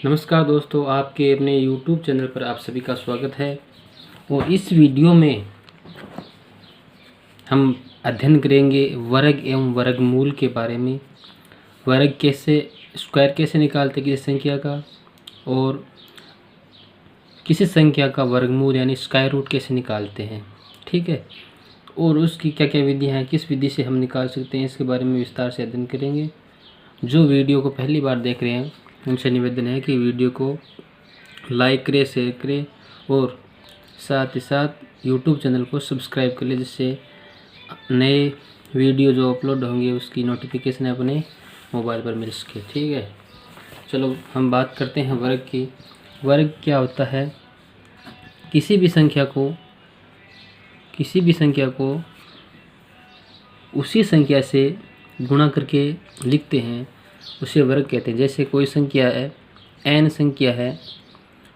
नमस्कार दोस्तों, आपके अपने YouTube चैनल पर आप सभी का स्वागत है। और इस वीडियो में हम अध्ययन करेंगे वर्ग एवं वर्गमूल के बारे में। वर्ग कैसे, स्क्वायर कैसे निकालते किसी संख्या का, और किसी संख्या का वर्गमूल यानी स्क्वायर रूट कैसे निकालते हैं, ठीक है। और उसकी क्या क्या विधियाँ हैं, किस विधि से हम निकाल सकते हैं, इसके बारे में विस्तार से अध्ययन करेंगे। जो वीडियो को पहली बार देख रहे हैं उनसे निवेदन है कि वीडियो को लाइक करें, शेयर करें और साथ ही साथ YouTube चैनल को सब्सक्राइब कर लें, जिससे नए वीडियो जो अपलोड होंगे उसकी नोटिफिकेशन अपने मोबाइल पर मिल सके, ठीक है। चलो हम बात करते हैं वर्ग की। वर्ग क्या होता है? किसी भी संख्या को उसी संख्या से गुणा करके लिखते हैं, उसे वर्ग कहते हैं। जैसे कोई संख्या है, n संख्या है,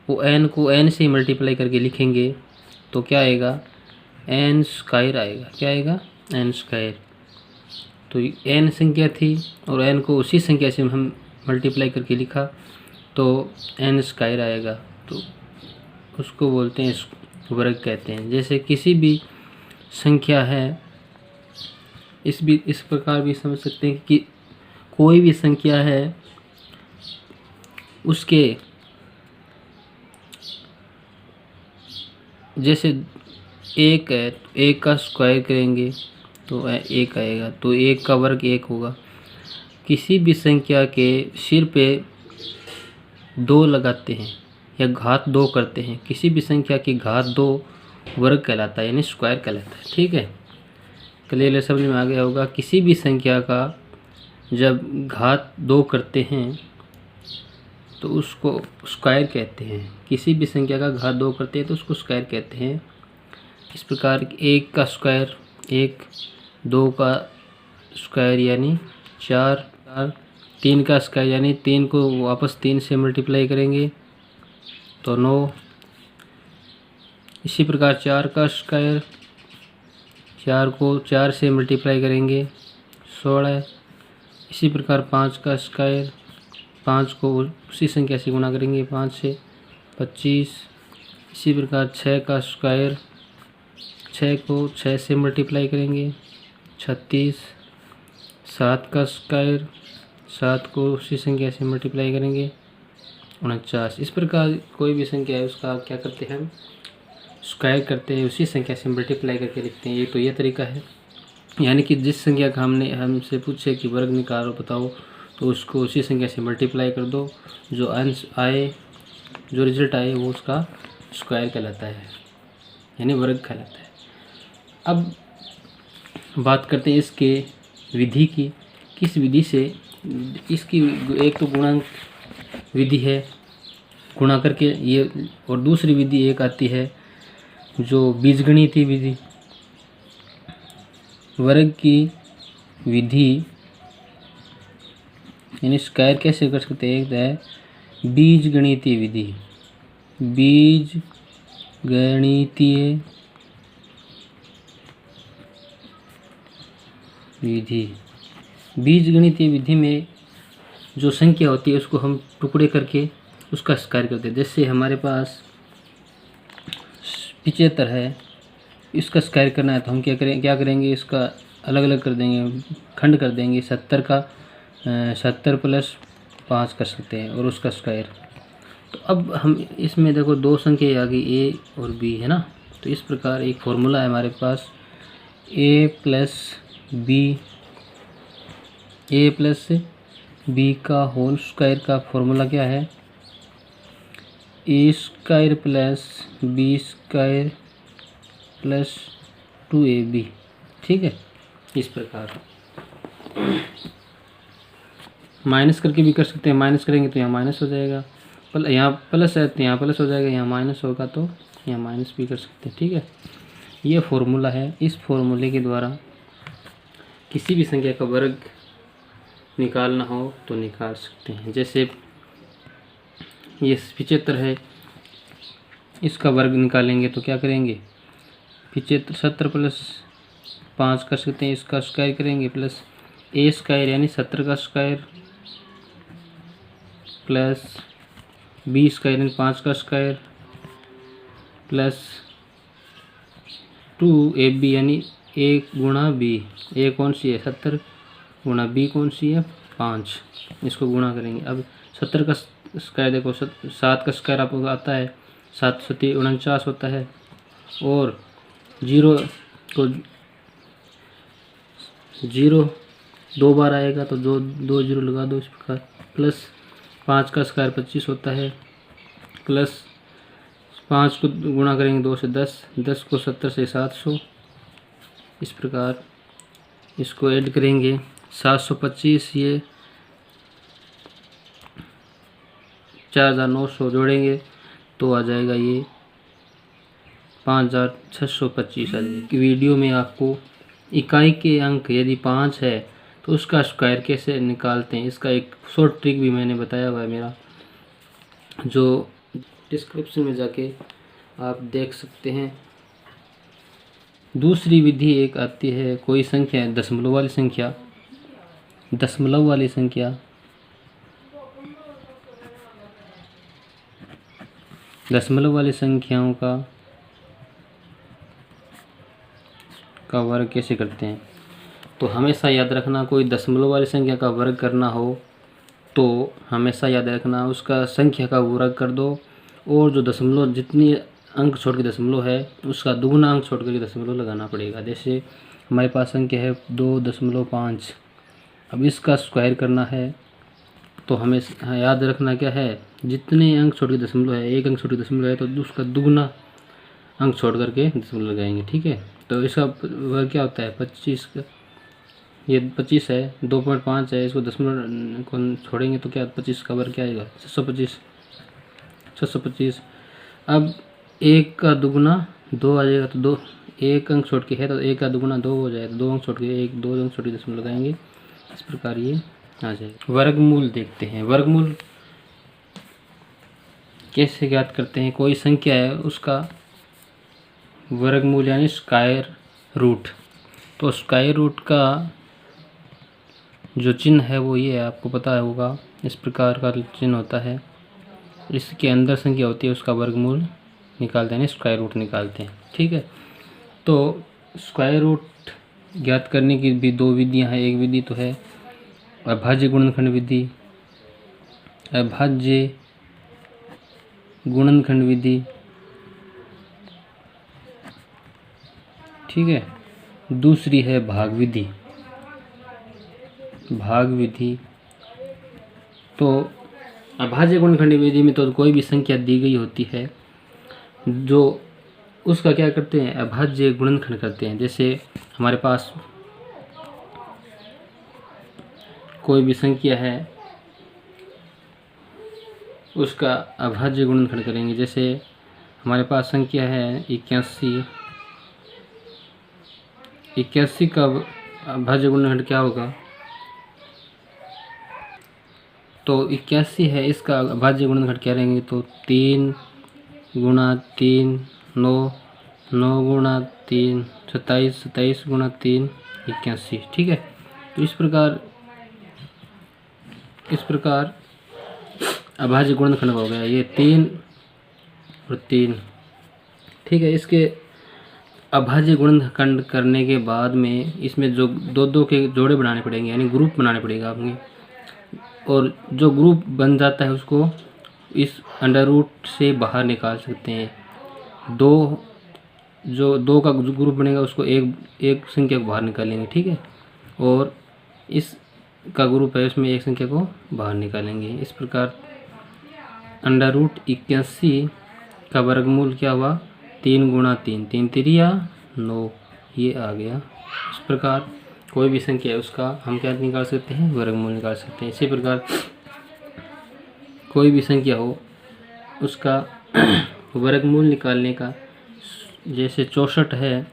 वो n को n से मल्टीप्लाई करके लिखेंगे तो क्या आएगा? n स्क्वायर आएगा। क्या आएगा? n square. तो n संख्या थी और n को उसी संख्या से हम मल्टीप्लाई करके लिखा तो n स्क्वायर आएगा, तो उसको बोलते हैं वर्ग कहते हैं। जैसे किसी भी संख्या है, इस प्रकार भी समझ सकते हैं कि कोई भी संख्या है, उसके जैसे एक है, एक का स्क्वायर करेंगे तो एक आएगा, तो एक का वर्ग एक होगा। किसी भी संख्या के सिर पे 2 लगाते हैं या घात 2 करते हैं, किसी भी संख्या की घात 2 वर्ग कहलाता है, यानी स्क्वायर कहलाता है, ठीक है। क्लियर समझ में आ गया होगा। किसी भी संख्या का जब घात 2 करते हैं तो उसको स्क्वायर कहते हैं। किसी भी संख्या का घात 2 करते हैं तो उसको स्क्वायर कहते हैं। इस प्रकार 1 का स्क्वायर 1, 2 का स्क्वायर यानी 4, 3 का स्क्वायर यानी 3 को वापस 3 से मल्टीप्लाई करेंगे तो 9। इसी प्रकार 4 का स्क्वायर, 4 को 4 से मल्टीप्लाई करेंगे 16। इसी प्रकार 5 का स्क्वायर, 5 को उसी संख्या से गुणा करेंगे 5 से 25। इसी प्रकार 6 का स्क्वायर, 6 को 6 से मल्टीप्लाई करेंगे 36। 7 का स्क्वायर, 7 को उसी संख्या से मल्टीप्लाई करेंगे 49। इस प्रकार कोई भी संख्या है उसका क्या करते हैं, हम स्क्वायर करते हैं, उसी संख्या से मल्टीप्लाई करके लिखते हैं। ये तो ये तरीका है, यानी कि जिस संख्या का हमसे पूछे कि वर्ग निकालो बताओ, तो उसको उसी संख्या से मल्टीप्लाई कर दो, जो अंश आए, जो रिजल्ट आए वो उसका स्क्वायर कहलाता है, यानी वर्ग कहलाता है। अब बात करते हैं इसके विधि की, किस विधि से इसकी। एक तो गुणांक विधि है, गुणा करके ये, और दूसरी विधि एक आती है जो बीजगणितीय विधि। वर्ग की विधि यानी स्क्वायर कैसे कर सकते हैं, एक है बीजगणितीय विधि। बीजगणितीय विधि, बीजगणितीय विधि में जो संख्या होती है उसको हम टुकड़े करके उसका स्क्वायर करते हैं। जैसे हमारे पास 75 है, इसका स्क्वायर करना है तो हम क्या करेंगे, इसका अलग अलग कर देंगे, खंड कर देंगे। 70 का 70 + 5 कर सकते हैं और उसका स्क्वायर। तो अब हम इसमें देखो 2 संख्या आ गई, ए और बी, है ना। तो इस प्रकार एक फॉर्मूला है हमारे पास, ए प्लस बी का होल स्क्वायर का फॉर्मूला क्या है, A square plus B square plus 2ab, ठीक है। इस प्रकार माइनस करके भी कर सकते हैं, माइनस करेंगे तो यहाँ माइनस हो जाएगा, यहाँ प्लस है तो यहाँ प्लस हो जाएगा, यहाँ माइनस होगा तो यहाँ माइनस भी कर सकते हैं, ठीक है। ये फॉर्मूला है। इस फॉर्मूले के द्वारा किसी भी संख्या का वर्ग निकालना हो तो निकाल सकते हैं। जैसे ये 75 है, इसका वर्ग निकालेंगे तो क्या करेंगे, 70 + 5 कर सकते हैं, इसका स्क्वायर करेंगे, प्लस ए स्क्वायर यानी 70 का स्क्वायर प्लस बी स्क्वायर यानी 5 का स्क्वायर प्लस 2ab यानी 1 गुणा बी। ए कौन सी है 70 गुणा बी कौन सी है 5। इसको गुणा करेंगे। अब 70 का स्क्वायर देखो 7 का स्क्वायर आपको आता है 7 7 49 होता है। और 0 को 0 2 बार आएगा तो दो 0 लगा दो इस प्रकार। प्लस 5 का स्क्वायर 25 होता है। प्लस 5 को गुणा करेंगे 2 से 10, 10 को 70 से 700 इस प्रकार। इसको ऐड करेंगे 725 ये 4900 जोड़ेंगे तो आ जाएगा ये 5625 आ जाएगी। वीडियो में आपको इकाई के अंक यदि 5 है तो उसका स्क्वायर कैसे निकालते हैं इसका एक शॉर्ट ट्रिक भी मैंने बताया हुआ है मेरा, जो डिस्क्रिप्शन में जाके आप देख सकते हैं। दूसरी विधि एक आती है, कोई संख्या है दशमलव वाली संख्या, दशमलव वाली संख्या दशमलव वाली संख्याओं का वर्ग कैसे करते हैं। तो हमेशा याद रखना, कोई दशमलव वाली संख्या का वर्ग करना हो तो हमेशा याद रखना उसका संख्या का वर्ग कर दो, और जो दशमलव जितनी अंक छोड़ के दशमलव है उसका दुगुना अंक छोड़ करके दशमलव लगाना पड़ेगा। जैसे हमारे पास संख्या है 2.5। अब इसका स्क्वायर करना है तो हमें याद रखना क्या है, जितने अंक छोड़ के दशमलव है, एक अंक छोड़ के दशमलव है तो उसका दुगुना अंक छोड़ करके दशमलव लगाएंगे। ठीक है, तो इसका वर्ग क्या होता है 25 का, ये 25 है 2.5 है, इसको दशमलव को छोड़ेंगे तो क्या 25 का वर्ग क्या आएगा 625। अब 1 का दुगुना 2 आ जाएगा तो 2 एक अंक छोड़ के है तो 1 का दुगुना 2 हो जाएगा, 2 अंक छोड़ के 2 अंक छोड़ के दशमलव लगाएंगे, इस प्रकार ये आ जाएगा। वर्गमूल देखते हैं, वर्गमूल कैसे ज्ञात करते हैं। कोई संख्या है उसका वर्गमूल यानी स्क्वायर रूट। तो स्क्वायर रूट का जो चिन्ह है वो ये है, आपको पता होगा इस प्रकार का चिन्ह होता है, इसके अंदर संख्या होती है उसका वर्गमूल निकालते हैं, स्क्वायर रूट निकालते हैं। ठीक है, तो स्क्वायर रूट ज्ञात करने की भी दो विधियां हैं। एक विधि तो है अभाज्य गुणनखंड विधि, अभाज्य गुणनखंड विधि। ठीक है, दूसरी है भाग विधि। भाग विधि तो अभाज्य गुणनखंड विधि में तो कोई भी संख्या दी गई होती है, जो उसका क्या करते हैं अभाज्य गुणनखंड करते हैं। जैसे हमारे पास कोई भी संख्या है उसका अभाज्य गुणनखंड करेंगे। जैसे हमारे पास संख्या है 81 का अभाज्य गुणनखंड क्या होगा, तो 81 है, इसका अभाज्य गुणनखंड क्या रहेंगे तो 3 गुणा 3 9, 9 गुणा 3 27, 27 गुणा 3 81। ठीक है, तो इस प्रकार अभाज्य गुणनखंड हो गया ये 3 और 3। ठीक है, इसके अभाज्य गुणनखंड करने के बाद में इसमें जो दो के जोड़े बनाने पड़ेंगे यानी ग्रुप बनाने पड़ेगा आपने, और जो ग्रुप बन जाता है उसको इस अंडर रूट से बाहर निकाल सकते हैं। दो का ग्रुप बनेगा उसको एक संख्या को बाहर निकालेंगे। ठीक है, और इस का ग्रुप है उसमें एक संख्या को बाहर निकालेंगे। इस प्रकार अंडर रूट 81 का वर्गमूल क्या हुआ 3 गुणा 3, 3 तिरिया 9, ये आ गया। इस प्रकार कोई भी संख्या है उसका हम क्या निकाल सकते हैं वर्गमूल निकाल सकते हैं। इसी प्रकार कोई भी संख्या हो उसका वर्गमूल निकालने का, जैसे 64 है,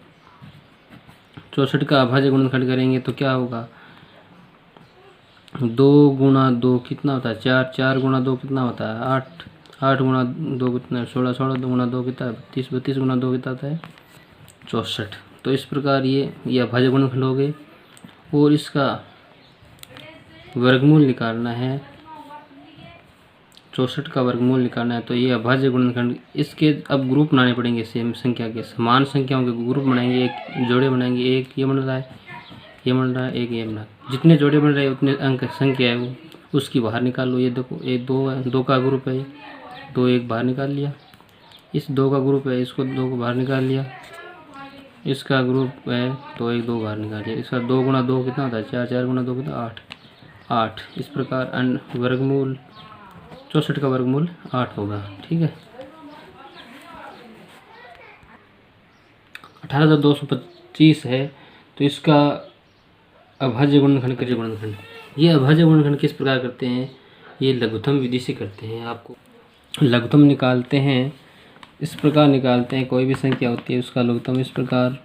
64 का अभाज्य गुणनखंड करेंगे तो क्या होगा 2 गुणा 2 कितना होता है 4, 4 गुणा 2 कितना होता है 8, 8 गुणा 2 कितना है 16, 16 गुणा 2 कितना है 32, 32 गुणा 2 कितना होता है 64। तो इस प्रकार ये अभाज्य गुणनखंड हो गए, और इसका वर्गमूल निकालना है 64 का वर्गमूल निकालना है तो ये अभाज्य गुणनखंड, इसके अब ग्रुप बनाने पड़ेंगे सेम संख्या के, समान संख्याओं के ग्रुप बनाएंगे, एक जोड़े बनाएंगे, एक ये बन रहा है, ये बन रहा है, एक ये बन रहा है। जितने जोड़े बन रहे हैं उतने अंक संख्या है वो उसकी बाहर निकाल लो। ये देखो एक दो है, दो का ग्रुप है, दो एक बाहर निकाल लिया। इस दो का ग्रुप है, इसको दो को बाहर निकाल लिया। इसका ग्रुप है तो एक दो बाहर निकाल लिया। इसका 2 गुणा 2 कितना होता है, 4, 4 गुणा 2 कितना 8, 8। इस प्रकार वर्गमूल 64 का वर्गमूल 8 होगा। ठीक है। 18,225 है तो इसका अभाज्य गुणनखंड करिए गुणनखंड। ये अभाज्य गुणनखंड किस प्रकार करते हैं, ये लघुत्तम विधि से करते हैं। आपको लघुत्तम निकालते हैं, इस प्रकार निकालते हैं। कोई भी संख्या होती है उसका लघुत्तम इस प्रकार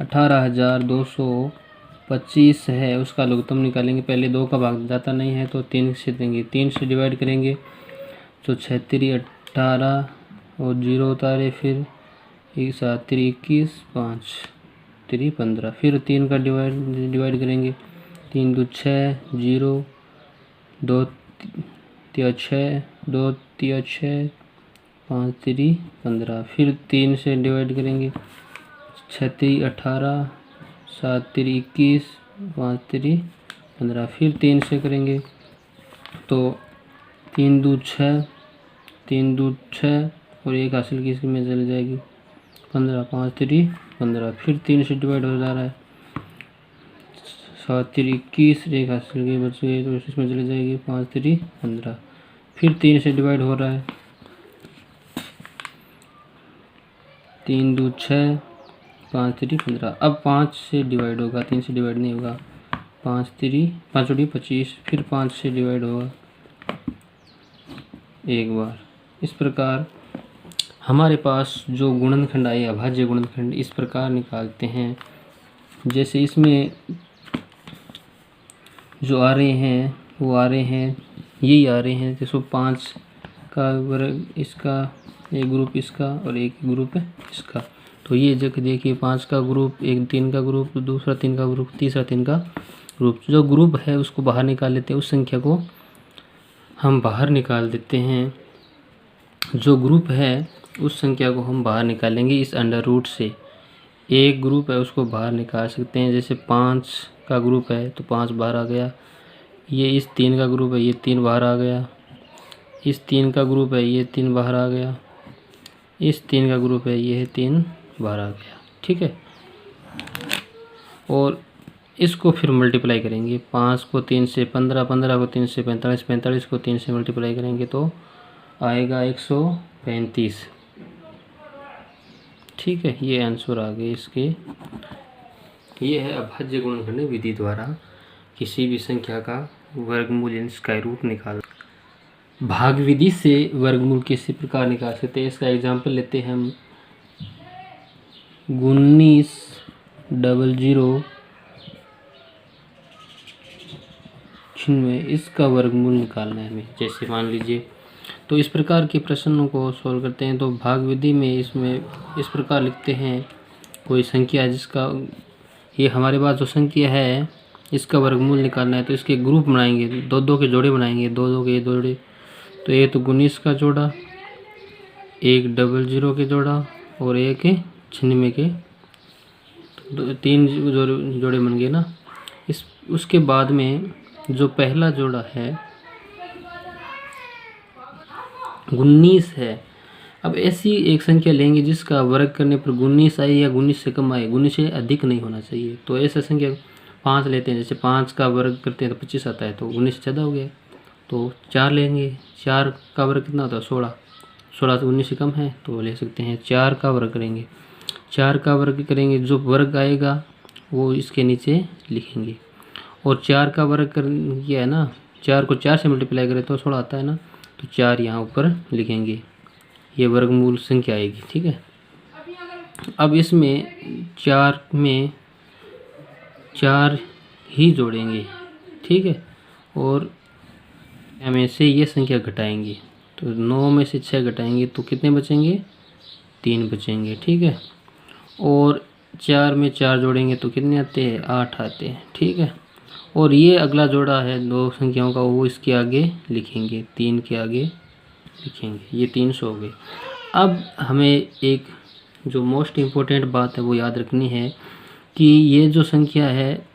18,225 है, उसका लघुत्तम निकालेंगे। पहले 2 का भाग जाता नहीं है तो 3 से देंगे, 3 से डिवाइड करेंगे तो 6 3 18 और 0 उतारे, फिर 7 3 21, 5 3 15, फिर 3 का डिवाइड करेंगे, 3 2 6 0, 2 3 6, 2 3 6, 5 3 15, फिर 3 से डिवाइड करेंगे, 6 3 18, 7 3 21, 5 3 15, फिर 3 से करेंगे तो 3 2 6, 3 2 6 और एक हासिल की इसमें चली जाएगी 15, 5 3 15, फिर 3 से डिवाइड हो जा रहा है, 7 3 21, एक हासिल की बच गई तो इसमें चली जाएगी 5 3 15, फिर 3 से डिवाइड हो रहा है, 3 2 6, 5 3 15। अब 5 से डिवाइड होगा, 3 से डिवाइड नहीं होगा, 5 3 5 25, फिर 5 से डिवाइड होगा एक बार। इस प्रकार हमारे पास जो गुणनखंड आए अभाज्य गुणनखंड इस प्रकार निकालते हैं। जैसे इसमें जो आ रहे हैं वो आ रहे हैं, यही आ रहे हैं। जैसे 5 का वर्ग इसका, एक ग्रुप इसका और एक ग्रुप इसका। तो ये जगह देखिए 5 का ग्रुप, एक 3 का ग्रुप, दूसरा 3 का ग्रुप, तीसरा 3 का ग्रुप। जो ग्रुप है उसको बाहर निकाल लेते हैं, उस संख्या को हम बाहर निकाल देते हैं। जो ग्रुप है उस संख्या को हम बाहर निकालेंगे इस अंडर रूट से। एक ग्रुप है उसको बाहर निकाल सकते हैं, जैसे 5 का ग्रुप है तो 5 बाहर आ गया। ये इस 3 का ग्रुप है, ये 3 बाहर आ गया। इस 3 का ग्रुप है, ये 3 बाहर आ गया। इस 3 का ग्रुप है, ये 3 बाहर आ गया। ठीक है। और इसको फिर मल्टीप्लाई करेंगे, 5 को 3 से 15, 15 को 3 से 45, 45 को 3 से मल्टीप्लाई करेंगे तो आएगा 135। ठीक है, ये आंसर आ गए इसके। ये है अभाज्य गुणनखंड विधि द्वारा किसी भी संख्या का वर्गमूल यानी स्क्वायर रूट निकाल। भाग विधि से वर्गमूल किसी प्रकार निकाल सकते हैं। इसका एग्जाम्पल लेते हैं हम। 19,00,96 इसका वर्गमूल निकालना है हमें, जैसे मान लीजिए। तो इस प्रकार के प्रश्नों को सॉल्व करते हैं तो भाग विधि में इसमें इस प्रकार लिखते हैं, कोई संख्या जिसका, ये हमारे पास जो संख्या है इसका वर्गमूल निकालना है तो इसके ग्रुप बनाएंगे, 2-2 के जोड़े बनाएंगे, 2-2 के जोड़े। तो एक तो 19 का जोड़ा, एक 00 के जोड़ा और एक 96 के, तो 3 जोड़े बन गए ना। उसके बाद में जो पहला जोड़ा है 19 है। अब ऐसी एक संख्या लेंगे जिसका वर्ग करने पर 19 आए या 19 से कम आए, 19 से अधिक नहीं होना चाहिए। तो ऐसा संख्या 5 लेते हैं, जैसे 5 का वर्ग करते हैं तो 25 आता है, तो 19 से ज़्यादा हो गया। तो 4 लेंगे, 4 का वर्ग कितना होता है 16, 16 से 19 से कम है तो ले सकते हैं। 4 का वर्ग करेंगे, 4 का वर्ग करेंगे, जो वर्ग आएगा वो इसके नीचे लिखेंगे। और 4 का वर्ग कर किया है ना, 4 को 4 से मल्टीप्लाई करें तो 16 आता है ना, तो 4 यहाँ ऊपर लिखेंगे, ये वर्गमूल संख्या आएगी। ठीक है। अब इसमें 4 में 4 ही जोड़ेंगे। ठीक है। और में से ये संख्या घटाएंगे, तो 9 में से 6 घटाएंगे तो कितने बचेंगे, 3 बचेंगे। ठीक है। और 4 में 4 जोड़ेंगे तो कितने आते हैं, 8 आते हैं। ठीक है। और ये अगला जोड़ा है 2 संख्याओं का, वो इसके आगे लिखेंगे, 3 के आगे लिखेंगे। ये 300 हो गए। अब हमें एक जो मोस्ट इम्पोर्टेंट बात है वो याद रखनी है कि ये जो संख्या है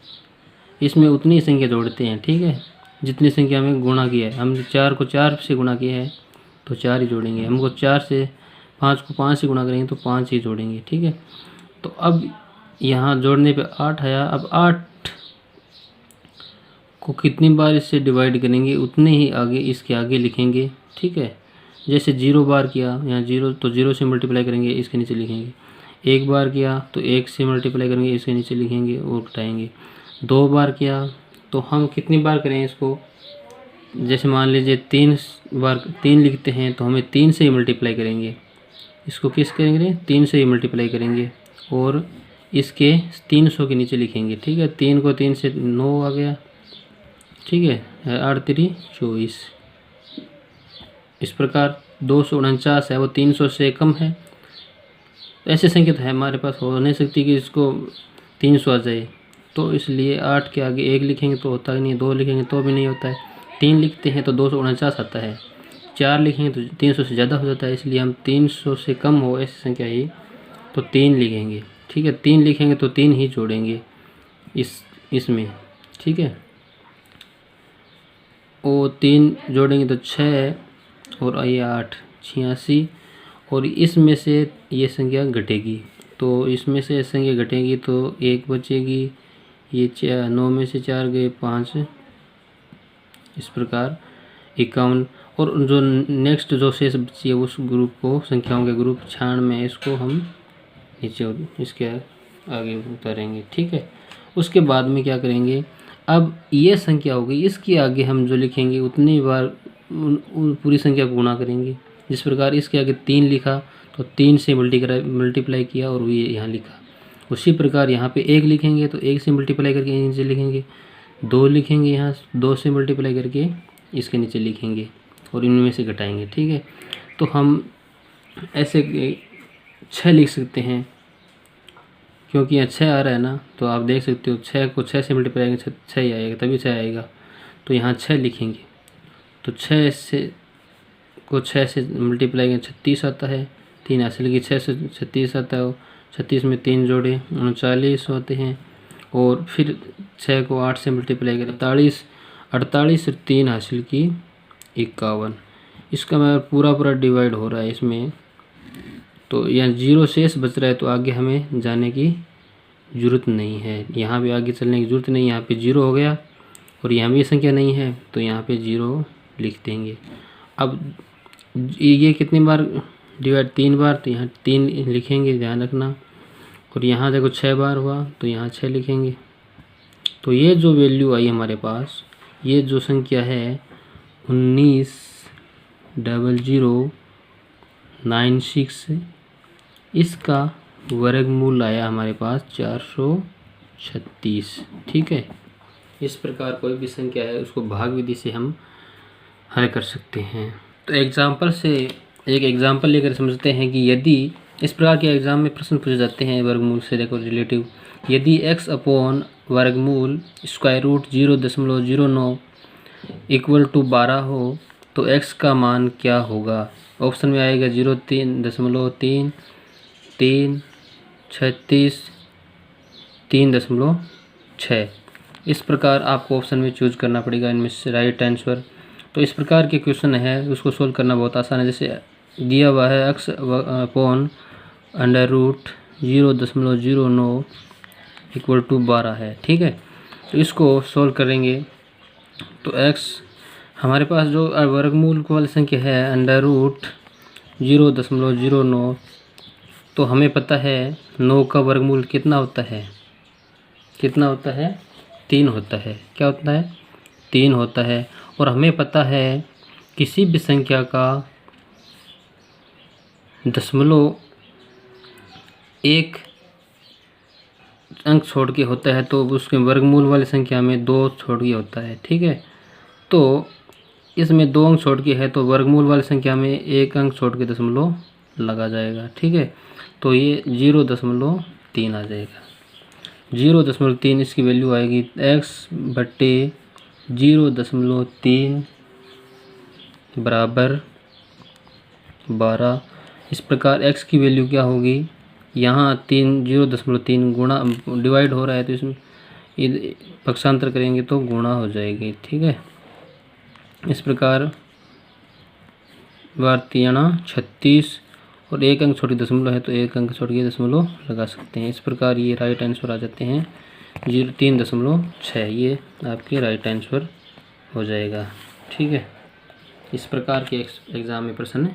इसमें उतनी ही संख्या जोड़ते हैं, ठीक है, जितनी संख्या में गुणा किया है। हम 4 को 4 से गुणा किया है तो 4 ही जोड़ेंगे। हमको 4 से 5 को 5 से गुणा करेंगे तो 5 ही जोड़ेंगे, ठीक है। तो अब यहाँ जोड़ने पे 8 आया। अब 8 को कितनी बार इससे डिवाइड करेंगे उतने ही आगे इसके आगे लिखेंगे, ठीक है। जैसे 0 बार किया यहाँ 0 तो 0 से मल्टीप्लाई करेंगे, इसके नीचे लिखेंगे। 1 बार किया तो 1 से मल्टीप्लाई करेंगे, इसके नीचे लिखेंगे और घटाएंगे। 2 बार किया तो हम कितनी बार करें इसको, जैसे मान लीजिए 3 बार 3 लिखते हैं तो हमें 3 से ही मल्टीप्लाई करेंगे। इसको किस करेंगे, 3 से ही मल्टीप्लाई करेंगे और इसके 300 के नीचे लिखेंगे, ठीक है। 3 को 3 से 9 आ गया, ठीक है। 8 3 24। इस प्रकार 249 है वो 300 से कम है। ऐसे संख्या तो है हमारे पास, हो नहीं सकती कि इसको 300 आ जाए, तो इसलिए 8 के आगे 1 लिखेंगे तो होता ही नहीं, 2 लिखेंगे तो भी नहीं होता है, 3 लिखते हैं तो 249 आता है, 4 लिखेंगे तो 300 से ज़्यादा हो जाता है। इसलिए हम 300 से कम हो ऐसी संख्या ही तो 3 लिखेंगे, ठीक है। 3 लिखेंगे तो 3 ही जोड़ेंगे इसमें, ठीक है। और 3 जोड़ेंगे तो 6 और ये 8 86। और इसमें से ये संख्या घटेगी तो इसमें से संख्या घटेगी तो 1 बचेगी। ये 9 में से 4 गए 5, इस प्रकार 51। और जो नेक्स्ट जो शेष बची है उस ग्रुप को, संख्याओं के ग्रुप 96 में, इसको हम नीचे इसके आगे उतारेंगे, ठीक है। उसके बाद में क्या करेंगे, अब ये संख्या होगी, इसके आगे हम जो लिखेंगे उतनी बार पूरी संख्या को गुणा करेंगे। जिस प्रकार इसके आगे 3 लिखा तो 3 से मल्टीप्लाई किया और ये यहाँ लिखा। उसी प्रकार यहाँ पे 1 लिखेंगे तो 1 से मल्टीप्लाई करके नीचे लिखेंगे। 2 लिखेंगे यहाँ 2 से मल्टीप्लाई करके इसके नीचे लिखेंगे और इनमें से घटाएंगे, ठीक है। तो हम ऐसे 6 लिख सकते हैं, क्योंकि यहाँ 6 आ रहा है ना, तो आप देख सकते हो 6 को 6 से मल्टीप्लाई करेंगे 6 ही आएगा, तभी 6 आएगा। तो यहाँ 6 लिखेंगे तो 6 से मल्टीप्लाई करेंगे 36 आता है। 3 हासिल की 6 से 36 आता है, 36 में 3 जोड़े 39 होते हैं। और फिर 6 को 8 से मल्टीप्लाई करें 48 और 3 हासिल की 51। इसका मैं पूरा डिवाइड हो रहा है इसमें, तो यहाँ 0 शेष बच रहा है तो आगे हमें जाने की ज़रूरत नहीं है, यहाँ भी आगे चलने की ज़रूरत नहीं। यहाँ पे 0 हो गया और यहाँ भी संख्या नहीं है तो यहाँ पे 0 लिख देंगे। अब ये कितनी बार डिवाइड, 3 बार, तो यहाँ 3 लिखेंगे, ध्यान रखना। और यहाँ देखो 6 बार हुआ तो यहाँ 6 लिखेंगे। तो ये जो वैल्यू आई हमारे पास, ये जो संख्या है 19,0096, इसका वर्गमूल आया हमारे पास 436, ठीक है। इस प्रकार कोई भी संख्या है उसको भाग विधि से हम हल कर सकते हैं। तो एग्जाम्पल से एक एग्जाम्पल लेकर समझते हैं कि यदि इस प्रकार के एग्जाम में प्रश्न पूछे जाते हैं वर्गमूल से, देखो रिलेटिव, यदि x अपॉन वर्गमूल स्क्वायर रूट 0.09 इक्वल टू 12 हो तो x का मान क्या होगा। ऑप्शन में आएगा 0.3, 3, 36, 3.6। इस प्रकार आपको ऑप्शन में चूज करना पड़ेगा इनमें से राइट आंसर। तो इस प्रकार के क्वेश्चन है उसको सोल्व करना बहुत आसान है। जैसे दिया हुआ है x upon under root 0.09 equal to 12 है, ठीक है। तो इसको सोल्व करेंगे तो x हमारे पास जो वर्गमूल वाली संख्या है अंडर रूट 0.09, तो हमें पता है 9 का वर्गमूल कितना होता है, 3 होता है। क्या होता है, 3 होता है। और हमें पता है किसी भी संख्या का दशमलव 1 अंक छोड़ के होता है तो उसके वर्गमूल वाली संख्या में 2 छोड़ के होता है, ठीक है। तो इसमें 2 अंक छोड़ के है तो वर्गमूल वाली संख्या में 1 अंक छोड़ के दशमलव लगा जाएगा, ठीक है। तो ये 0.3 आ जाएगा। 0.3 इसकी वैल्यू आएगी x/0.3 बराबर 12। इस प्रकार x की वैल्यू क्या होगी, यहाँ 0.3 गुणा डिवाइड हो रहा है तो इसमें पक्षांतर करेंगे तो गुणा हो जाएगी। ठीक है, इस प्रकार 36 और एक अंक छोटी दशमलव है तो एक अंक छोड़ के दशमलव लगा सकते हैं। इस प्रकार ये राइट आंसर आ जाते हैं 3.6। ये आपके राइट आंसर हो जाएगा। ठीक है, इस प्रकार के एग्ज़ाम में प्रश्न